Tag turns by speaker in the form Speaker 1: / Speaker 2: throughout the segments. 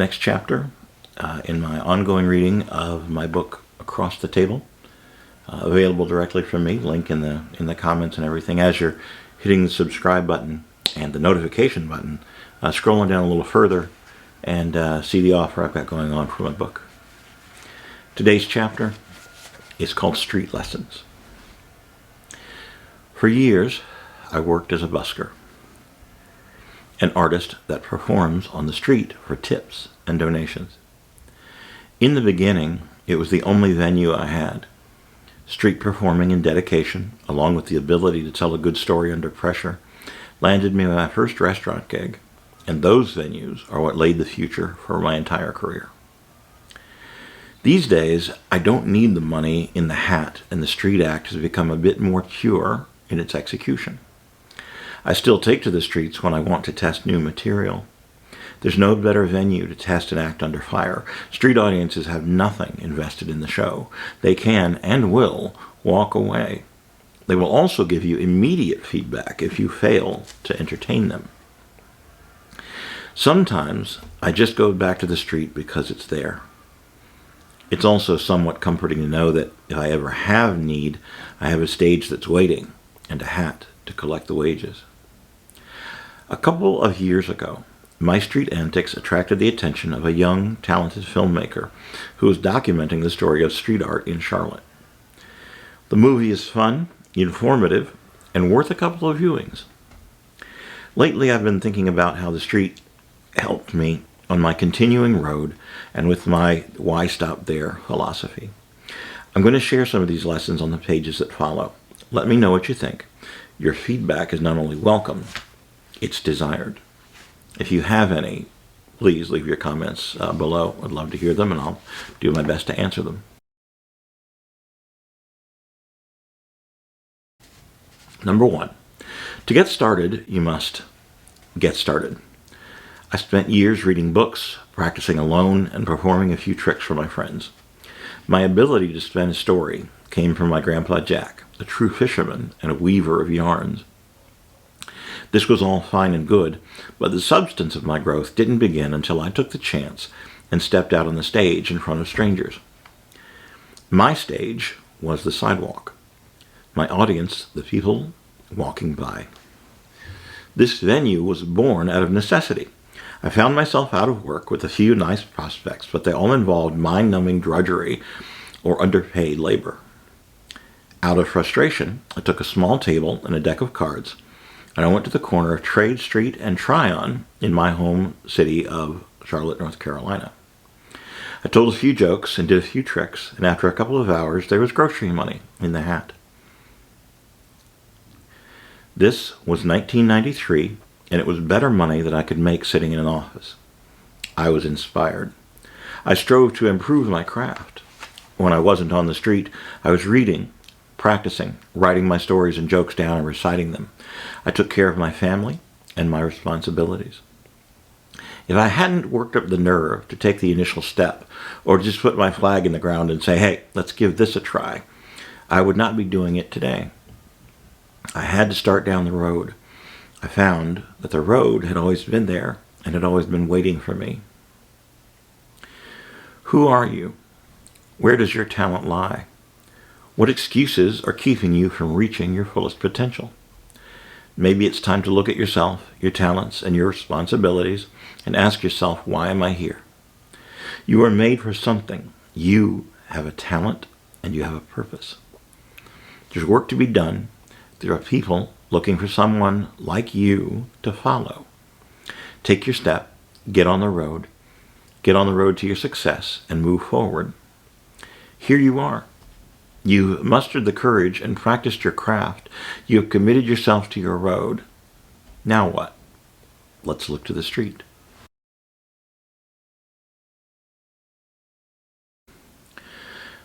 Speaker 1: next chapter in my ongoing reading of my book, Across the Table, available directly from me, link in the comments and everything. As you're hitting the subscribe button and the notification button, scrolling down a little further and see the offer I've got going on for my book. Today's chapter is called Street Lessons. For years, I worked as a busker, an artist that performs on the street for tips and donations. In the beginning, it was the only venue I had. Street performing and dedication, along with the ability to tell a good story under pressure, landed me my first restaurant gig, and those venues are what laid the future for my entire career. These days, I don't need the money in the hat, and the street act has become a bit more pure in its execution. I still take to the streets when I want to test new material. There's no better venue to test an act under fire. Street audiences have nothing invested in the show. They can and will walk away. They will also give you immediate feedback if you fail to entertain them. Sometimes I just go back to the street because it's there. It's also somewhat comforting to know that if I ever have need, I have a stage that's waiting and a hat to collect the wages. A couple of years ago, my street antics attracted the attention of a young, talented filmmaker who was documenting the story of street art in Charlotte. The movie is fun, informative, and worth a couple of viewings. Lately, I've been thinking about how the street helped me on my continuing road and with my why stop there philosophy. I'm going to share some of these lessons on the pages that follow. Let me know what you think. Your feedback is not only welcome, it's desired. If you have any, please leave your comments below. I'd love to hear them, and I'll do my best to answer them. Number 1, to get started, you must get started. I spent years reading books, practicing alone, and performing a few tricks for my friends. My ability to spin a story came from my grandpa Jack, a true fisherman and a weaver of yarns. This was all fine and good, but the substance of my growth didn't begin until I took the chance and stepped out on the stage in front of strangers. My stage was the sidewalk. My audience, the people walking by. This venue was born out of necessity. I found myself out of work with a few nice prospects, but they all involved mind-numbing drudgery or underpaid labor. Out of frustration, I took a small table and a deck of cards, and I went to the corner of Trade Street and Tryon in my home city of Charlotte, North Carolina. I told a few jokes and did a few tricks, and after a couple of hours, there was grocery money in the hat. This was 1993, and it was better money than I could make sitting in an office. I was inspired. I strove to improve my craft. When I wasn't on the street, I was reading, practicing, writing my stories and jokes down and reciting them. I took care of my family and my responsibilities. If I hadn't worked up the nerve to take the initial step, or just put my flag in the ground and say, hey, let's give this a try, I would not be doing it today. I had to start down the road. I found that the road had always been there and had always been waiting for me. Who are you? Where does your talent lie? What excuses are keeping you from reaching your fullest potential? Maybe it's time to look at yourself, your talents, and your responsibilities and ask yourself, why am I here? You are made for something. You have a talent and you have a purpose. There's work to be done. There are people looking for someone like you to follow. Take your step, get on the road to your success, and move forward. Here you are. You've mustered the courage and practiced your craft. You have committed yourself to your road. Now what? Let's look to the street.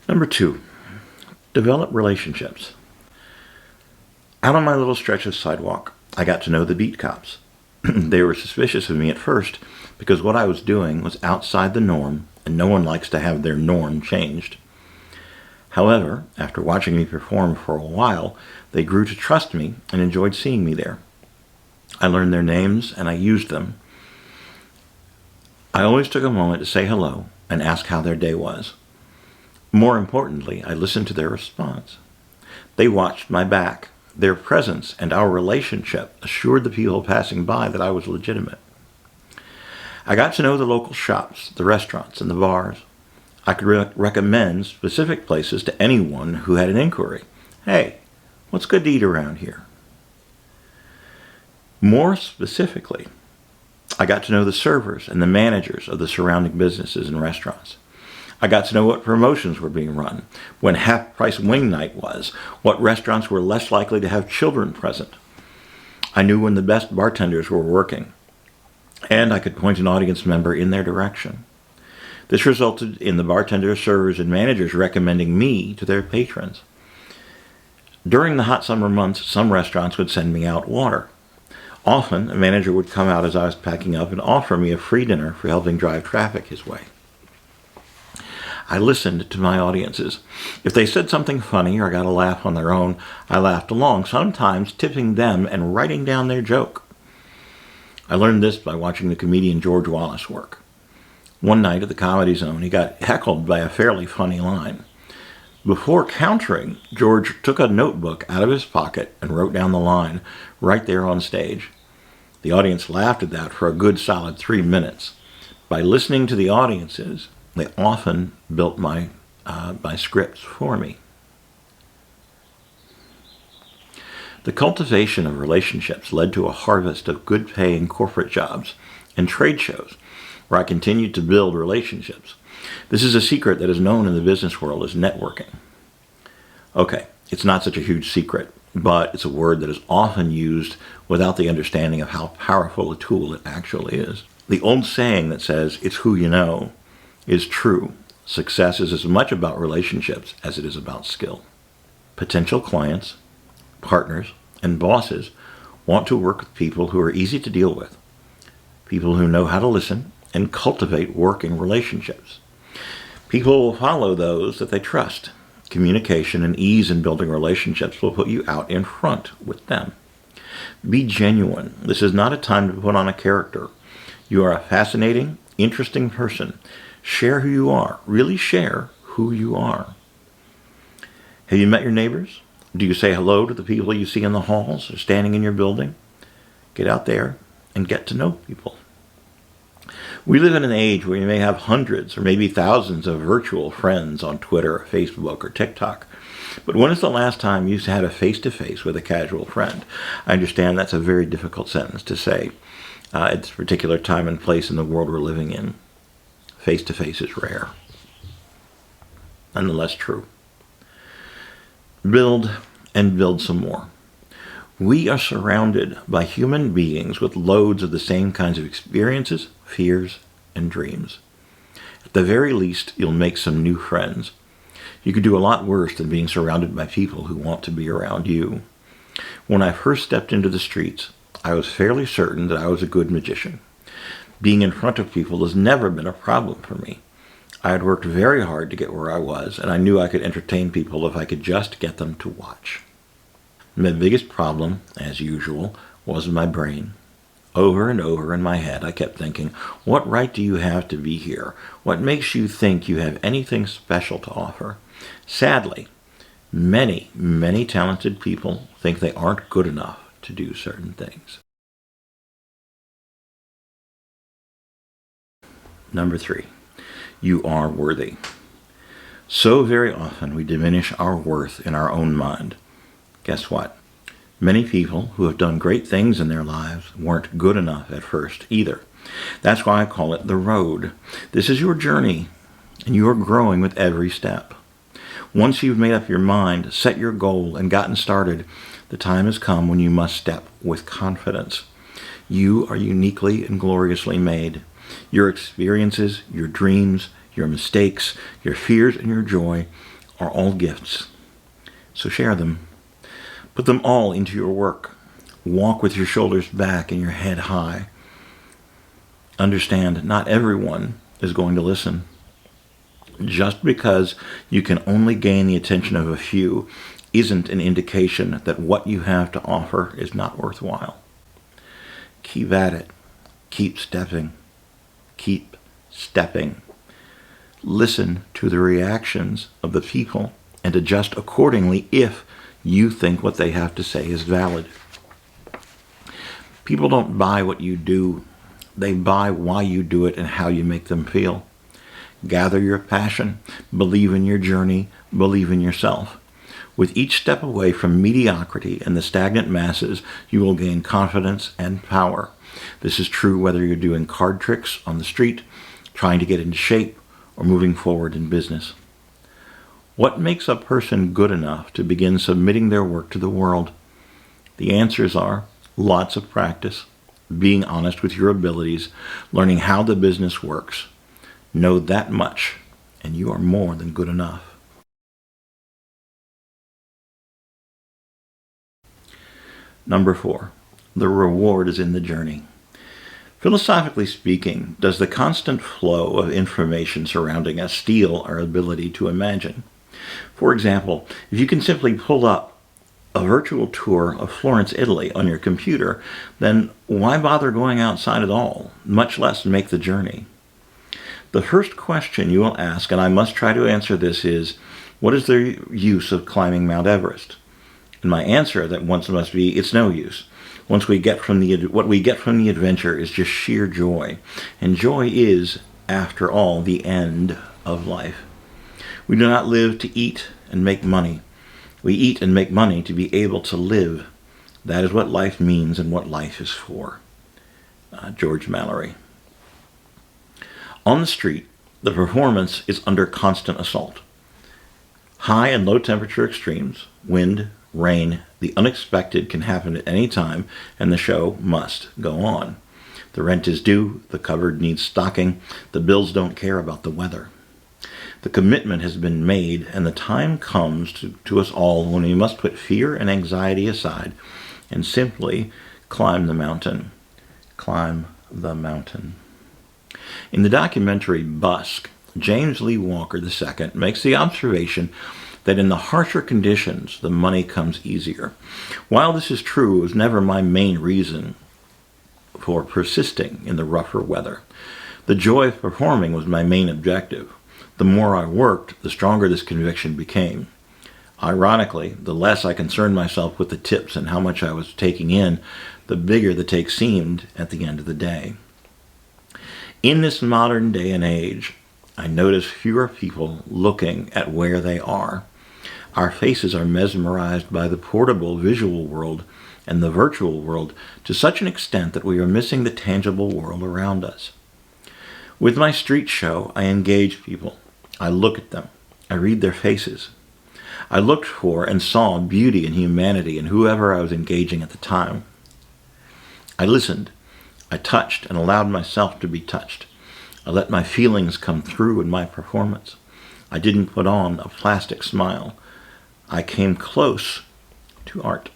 Speaker 1: Number 2, develop relationships. Out on my little stretch of sidewalk, I got to know the beat cops. They were suspicious of me at first because what I was doing was outside the norm, and no one likes to have their norm changed. However, after watching me perform for a while, they grew to trust me and enjoyed seeing me there. I learned their names and I used them. I always took a moment to say hello and ask how their day was. More importantly, I listened to their response. They watched my back. Their presence and our relationship assured the people passing by that I was legitimate. I got to know the local shops, the restaurants, and the bars. I could recommend specific places to anyone who had an inquiry. Hey, what's good to eat around here? More specifically, I got to know the servers and the managers of the surrounding businesses and restaurants. I got to know what promotions were being run, when half-price wing night was, what restaurants were less likely to have children present. I knew when the best bartenders were working, and I could point an audience member in their direction. This resulted in the bartenders, servers, and managers recommending me to their patrons. During the hot summer months, some restaurants would send me out water. Often, a manager would come out as I was packing up and offer me a free dinner for helping drive traffic his way. I listened to my audiences. If they said something funny or got a laugh on their own, I laughed along, sometimes tipping them and writing down their joke. I learned this by watching the comedian George Wallace work. One night at the Comedy Zone, he got heckled by a fairly funny line. Before countering, George took a notebook out of his pocket and wrote down the line right there on stage. The audience laughed at that for a good solid 3 minutes. By listening to the audiences, they often built my scripts for me. The cultivation of relationships led to a harvest of good-paying corporate jobs and trade shows where I continued to build relationships. This is a secret that is known in the business world as networking. Okay, it's not such a huge secret, but it's a word that is often used without the understanding of how powerful a tool it actually is. The old saying that says, "It's who you know," is true. Success is as much about relationships as it is about skill. Potential clients, partners, and bosses want to work with people who are easy to deal with, people who know how to listen and cultivate working relationships. People will follow those that they trust. Communication and ease in building relationships will put you out in front with them. Be genuine. This is not a time to put on a character. You are a fascinating, interesting person. Share who you are. Really share who you are. Have you met your neighbors? Do you say hello to the people you see in the halls or standing in your building? Get out there and get to know people. We live in an age where you may have hundreds or maybe thousands of virtual friends on Twitter, Facebook, or TikTok. But when is the last time you had a face-to-face with a casual friend? I understand that's a very difficult sentence to say at this particular time and place in the world we're living in. Face-to-face is rare. Nonetheless true. Build and build some more. We are surrounded by human beings with loads of the same kinds of experiences, fears, and dreams. At the very least, you'll make some new friends. You could do a lot worse than being surrounded by people who want to be around you. When I first stepped into the streets, I was fairly certain that I was a good magician. Being in front of people has never been a problem for me. I had worked very hard to get where I was, and I knew I could entertain people if I could just get them to watch. My biggest problem, as usual, was my brain. Over and over in my head, I kept thinking, what right do you have to be here? What makes you think you have anything special to offer? Sadly, many, many talented people think they aren't good enough to do certain things. Number 3, you are worthy. So very often we diminish our worth in our own mind. Guess what? Many people who have done great things in their lives weren't good enough at first either. That's why I call it the road. This is your journey, and you are growing with every step. Once you've made up your mind, set your goal, and gotten started, the time has come when you must step with confidence. You are uniquely and gloriously made. Your experiences, your dreams, your mistakes, your fears, and your joy are all gifts. So share them. Put them all into your work. Walk with your shoulders back and your head high. Understand, not everyone is going to listen. Just because you can only gain the attention of a few isn't an indication that what you have to offer is not worthwhile. Keep at it. Keep stepping. Keep stepping. Listen to the reactions of the people and adjust accordingly if you think what they have to say is valid. People don't buy what you do. They buy why you do it and how you make them feel. Gather your passion, believe in your journey, believe in yourself. With each step away from mediocrity and the stagnant masses, you will gain confidence and power. This is true whether you're doing card tricks on the street, trying to get into shape, or moving forward in business. What makes a person good enough to begin submitting their work to the world? The answers are lots of practice, being honest with your abilities, learning how the business works. Know that much, and you are more than good enough. Number 4, the reward is in the journey. Philosophically speaking, does the constant flow of information surrounding us steal our ability to imagine? For example, if you can simply pull up a virtual tour of Florence, Italy on your computer, then why bother going outside at all, much less make the journey? The first question you will ask, and I must try to answer this, is, what is the use of climbing Mount Everest? And my answer at once must be, it's no use. What we get from the adventure is just sheer joy. And joy is, after all, the end of life. We do not live to eat and make money. We eat and make money to be able to live. That is what life means and what life is for. George Mallory. On the street, the performance is under constant assault. High and low temperature extremes, wind, rain, the unexpected can happen at any time, and the show must go on. The rent is due, the cupboard needs stocking, the bills don't care about the weather. The commitment has been made, and the time comes to us all when we must put fear and anxiety aside and simply climb the mountain. Climb the mountain. In the documentary Busk, James Lee Walker II makes the observation that in the harsher conditions, the money comes easier. While this is true, it was never my main reason for persisting in the rougher weather. The joy of performing was my main objective. The more I worked, the stronger this conviction became. Ironically, the less I concerned myself with the tips and how much I was taking in, the bigger the take seemed at the end of the day. In this modern day and age, I notice fewer people looking at where they are. Our faces are mesmerized by the portable visual world and the virtual world to such an extent that we are missing the tangible world around us. With my street show, I engage people. I look at them. I read their faces. I looked for and saw beauty and humanity in whoever I was engaging at the time. I listened. I touched and allowed myself to be touched. I let my feelings come through in my performance. I didn't put on a plastic smile. I came close to art.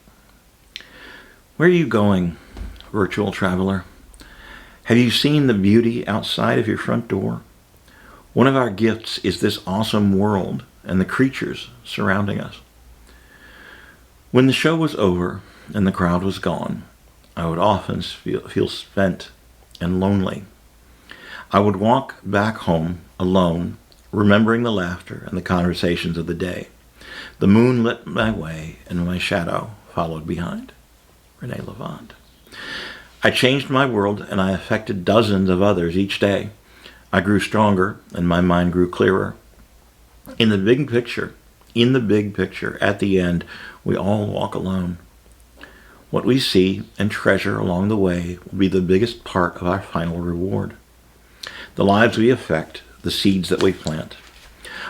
Speaker 1: Where are you going, virtual traveler? Have you seen the beauty outside of your front door? One of our gifts is this awesome world and the creatures surrounding us. When the show was over and the crowd was gone, I would often feel spent and lonely. I would walk back home alone, remembering the laughter and the conversations of the day. The moon lit my way, and my shadow followed behind. Renee Levant. I changed my world, and I affected dozens of others each day. I grew stronger, and my mind grew clearer. In the big picture, at the end, we all walk alone. What we see and treasure along the way will be the biggest part of our final reward. The lives we affect, the seeds that we plant.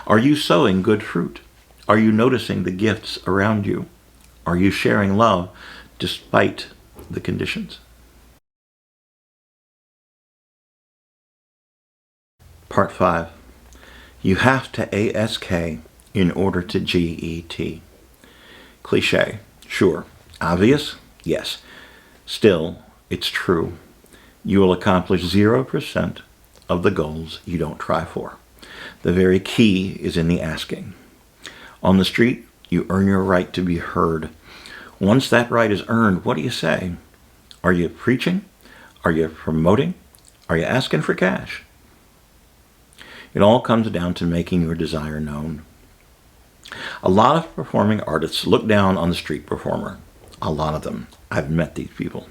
Speaker 1: Are you sowing good fruit? Are you noticing the gifts around you? Are you sharing love despite the conditions? Part 5. You have to ASK in order to GET. Cliché, sure. Obvious? Yes. Still, it's true. You will accomplish 0% of the goals you don't try for. The very key is in the asking. On the street, you earn your right to be heard. Once that right is earned, what do you say? Are you preaching? Are you promoting? Are you asking for cash? It all comes down to making your desire known. A lot of performing artists look down on the street performer. A lot of them. I've met these people.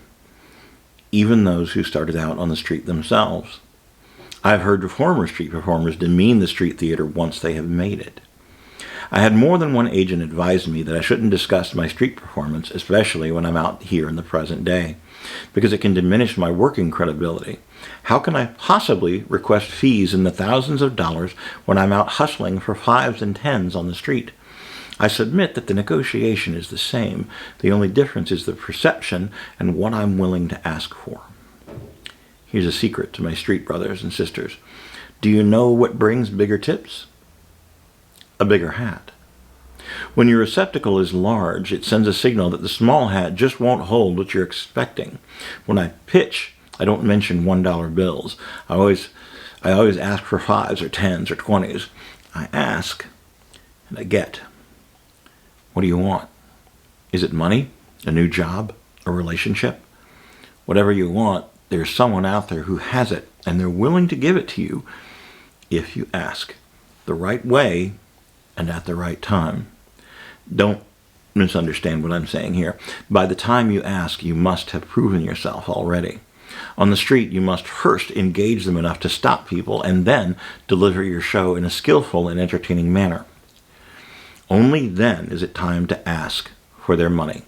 Speaker 1: Even those who started out on the street themselves. I've heard former street performers demean the street theater once they have made it. I had more than one agent advise me that I shouldn't discuss my street performance, especially when I'm out here in the present day, because it can diminish my working credibility. How can I possibly request fees in the thousands of dollars when I'm out hustling for 5s and 10s on the street? I submit that the negotiation is the same. The only difference is the perception and what I'm willing to ask for. Here's a secret to my street brothers and sisters. Do you know what brings bigger tips? A bigger hat. When your receptacle is large, it sends a signal that the small hat just won't hold what you're expecting. When I pitch, I don't mention $1 bills. I always ask for 5s or 10s or 20s. I ask and I get. What do you want? Is it money? A new job? A relationship? Whatever you want, there's someone out there who has it, and they're willing to give it to you if you ask the right way and at the right time. Don't misunderstand what I'm saying here. By the time you ask, you must have proven yourself already. On the street, you must first engage them enough to stop people and then deliver your show in a skillful and entertaining manner. Only then is it time to ask for their money.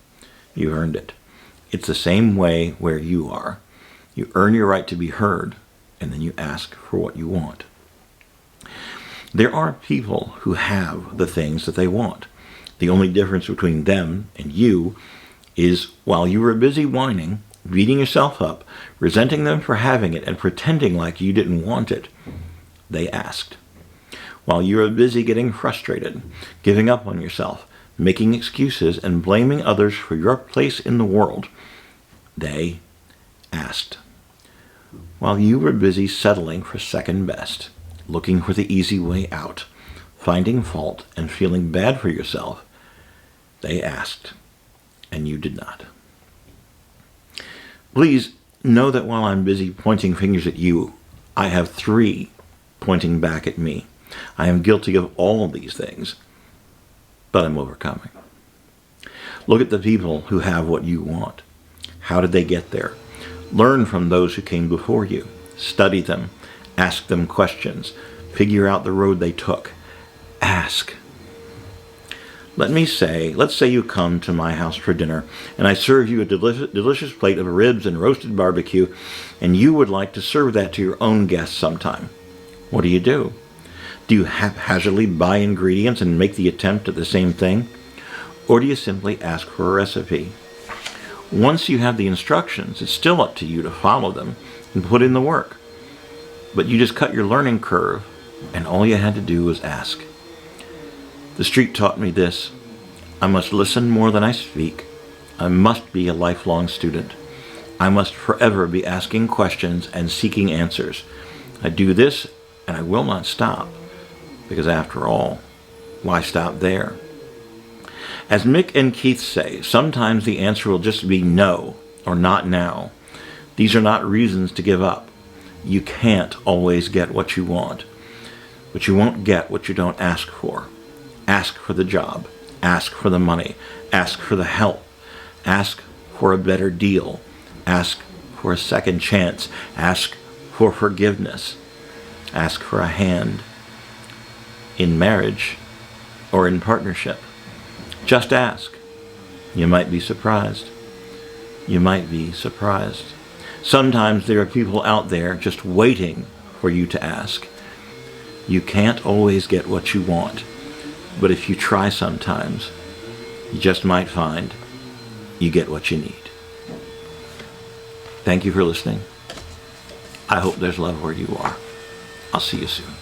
Speaker 1: You earned it. It's the same way where you are. You earn your right to be heard, and then you ask for what you want. There are people who have the things that they want. The only difference between them and you is while you were busy whining, beating yourself up, resenting them for having it, and pretending like you didn't want it, they asked. While you were busy getting frustrated, giving up on yourself, making excuses, and blaming others for your place in the world, they asked. While you were busy settling for second best, looking for the easy way out, finding fault, and feeling bad for yourself, they asked, and you did not. Please know that while I'm busy pointing fingers at you, I have 3 pointing back at me. I am guilty of all of these things, but I'm overcoming. Look at the people who have what you want. How did they get there? Learn from those who came before you. Study them. Ask them questions. Figure out the road they took. Ask. Let's say you come to my house for dinner, and I serve you a delicious plate of ribs and roasted barbecue, and you would like to serve that to your own guests sometime. What do? Do you haphazardly buy ingredients and make the attempt at the same thing? Or do you simply ask for a recipe? Once you have the instructions, it's still up to you to follow them and put in the work. But you just cut your learning curve, and all you had to do was ask. The street taught me this. I must listen more than I speak. I must be a lifelong student. I must forever be asking questions and seeking answers. I do this, and I will not stop. Because after all, why stop there? As Mick and Keith say, sometimes the answer will just be no, or not now. These are not reasons to give up. You can't always get what you want, but you won't get what you don't ask for. Ask for the job. Ask for the money. Ask for the help. Ask for a better deal. Ask for a second chance. Ask for forgiveness. Ask for a hand. In marriage or in partnership. Just ask. You might be surprised. You might be surprised. Sometimes there are people out there just waiting for you to ask. You can't always get what you want, but if you try sometimes, you just might find you get what you need. Thank you for listening. I hope there's love where you are. I'll see you soon.